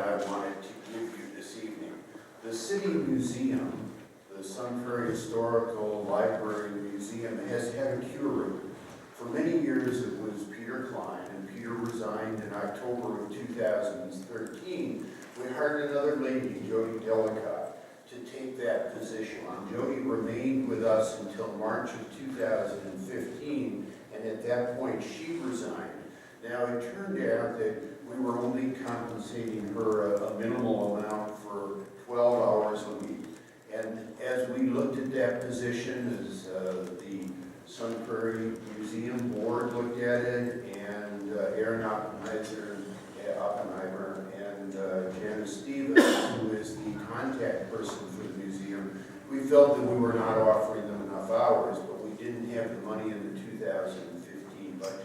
I wanted to give you this evening. The City Museum, the Sun Prairie Historical Library Museum, has had a curator. For many years it was Peter Klein, and Peter resigned in October of 2013. We hired another lady, Jody Delicott, to take that position. And Jody remained with us until March of 2015, and at that point she resigned. Now it turned out that we were only compensating her a minimal amount for 12 hours a week. And as we looked at that position, as the Sun Prairie Museum Board looked at it, and Aaron Oppenheimer and Janice Stevens, who is the contact person for the museum, we felt that we were not offering them enough hours, but we didn't have the money in the 2015 budget.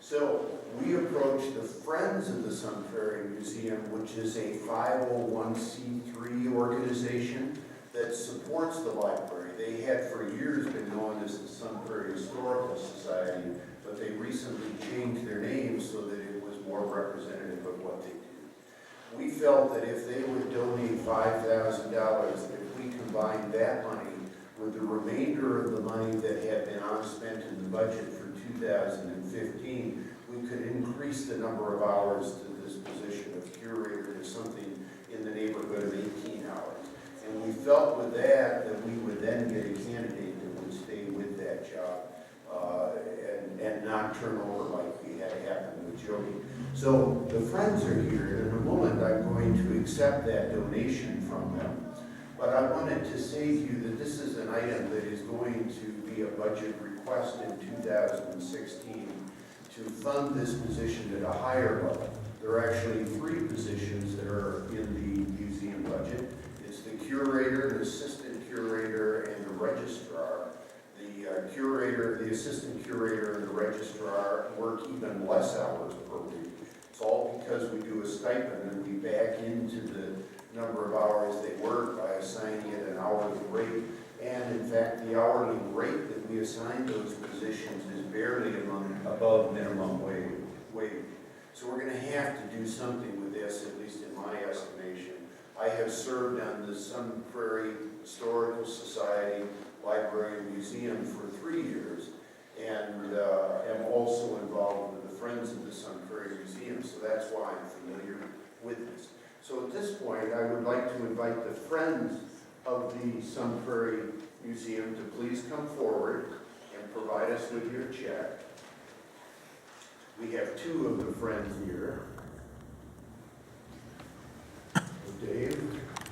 So we approached the Friends of the Sun Prairie Museum, which is a 501c3 organization that supports the library. They had for years been known as the Sun Prairie Historical Society, but they recently changed their name so that it was more representative of what they do. We felt that if they would donate $5,000, that if we combined that money with the remainder of the money that had been unspent in the budget for 2015, we could increase the number of hours to this position of curator to something in the neighborhood of 18 hours. And we felt with that we would then get a candidate that would stay with that job and not turn over like we had happened with Jody. So the Friends are here. In a moment, I'm going to accept that donation from them. But I wanted to say to you that this is an item that is going to be a budget request in 2016 to fund this position at a higher level. There are actually 3 positions that are in the museum budget. It's the curator, the assistant curator, and the registrar. The curator, the assistant curator, and the registrar work even less hours per week. It's all because we do a stipend and we back into the number of hours they work by assigning it an hourly rate. And in fact, the hourly rate that we assign those positions is barely above minimum wage. So we're going to have to do something with this, at least in my estimation. I have served on the Sun Prairie Historical Society Library and Museum for 3 years, and am also involved with the Friends of the Sun Prairie Museum, so that's why I'm familiar with this. So at this point, I would like to invite the Friends of the Sun Prairie Museum to please come forward and provide us with your check. We have 2 of the Friends here. Dave,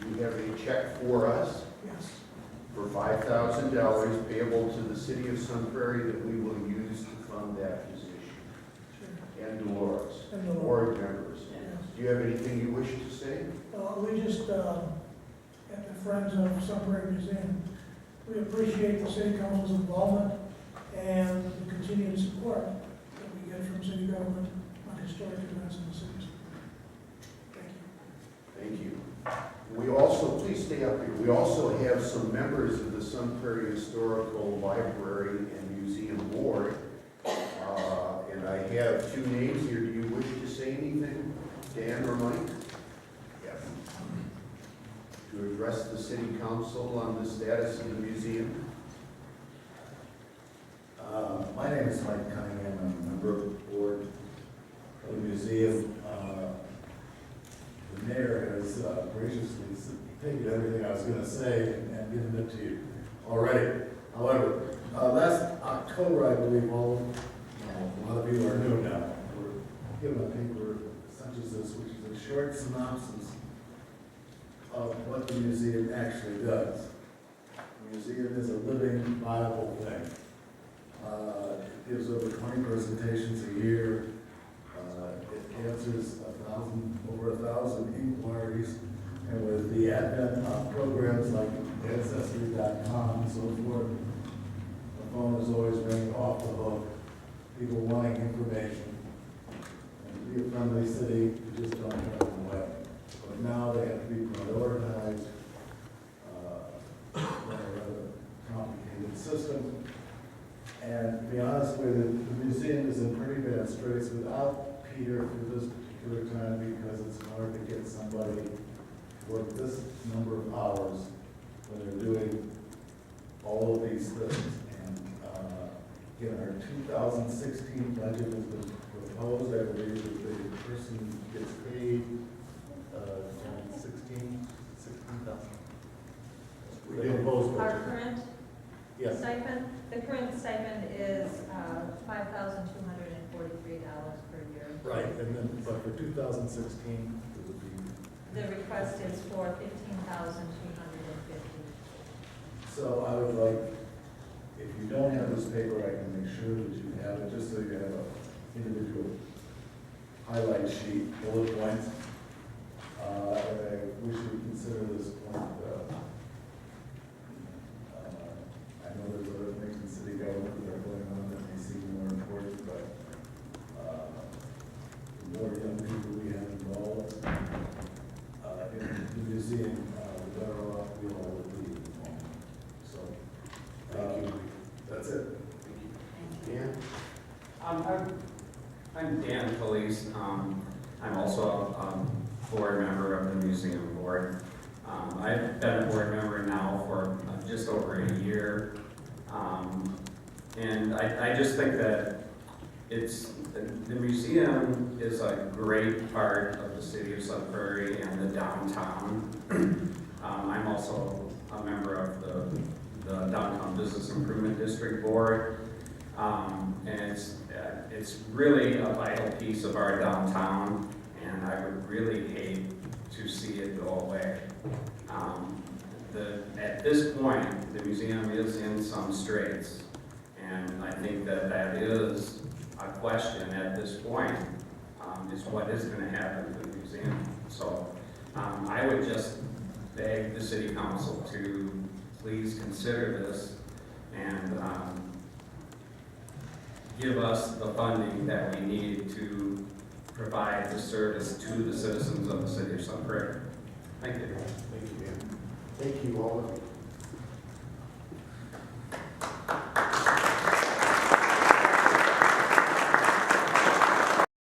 you have a check for us. Yes. For $5,000 payable to the City of Sun Prairie that we will use to fund that position. Sure. And Dolores. And Dolores. Board members. Yes. Do you have anything you wish to say? We just, at the Friends of Sun Prairie Museum, we appreciate the City Council's involvement and the continued support that we get from city government on historic events in the city. Thank you. Thank you. We also, please stay up here, we also have some members of the Sun Prairie Historical Library and Museum Board. And I have 2 names here. Do you wish to say anything, Dan or Mike? Yes. To address the City Council on the status of the museum? My name is Mike Cunningham. I'm a member of the board of the museum. The mayor has graciously taken everything I was going to say and given it to you already. However, last October, I believe, a lot of you are new now. We're given a paper such as this, which is a short synopsis of what the museum actually does. The museum is a living, viable thing. It gives over 20 presentations a year. It answers over 1,000 inquiries, and with the advent of programs like Ancestry.com and so forth, the phone is always ringing off the hook, people wanting information. And to be a friendly city, you just don't turn them away. But now they have to be prioritized, by a rather complicated system. And to be honest with you, the museum is in pretty bad straits without Peter for this particular time because it's hard to get somebody to work this number of hours when they're doing all of these things. And, again, our 2016 budget has been proposed. I believe that the person gets paid, 16,000. The proposed Our budget. current Yes, stipend, the current stipend is $5,243 per year. right, and then, but for 2016, it would be, The request is for $15,250. so I would like, if you don't have this paper, I can make sure that you have it, just so you have an individual highlight sheet, bullet points. And I wish you would consider this point, I know there's other things in city government that are going on that may seem more important, but, the more young people we have involved, in the museum, the better off we all will be. So, thank you. That's it. Dan? I'm Dan Callies. I'm also a board member of the museum board. I've been a board member now for just over a year. And I just think that the museum is a great part of the city of Sun Prairie and the downtown. I'm also a member of the Downtown Business Improvement District Board. And it's really a vital piece of our downtown, and I would really hate to see it go away. At this point, the museum is in some straits, and I think that is a question at this point, is what is going to happen to the museum. So I would just beg the city council to please consider this and give us the funding that we need to provide the service to the citizens of the city of Sun Prairie. Thank you. Thank you, Dan. Thank you all.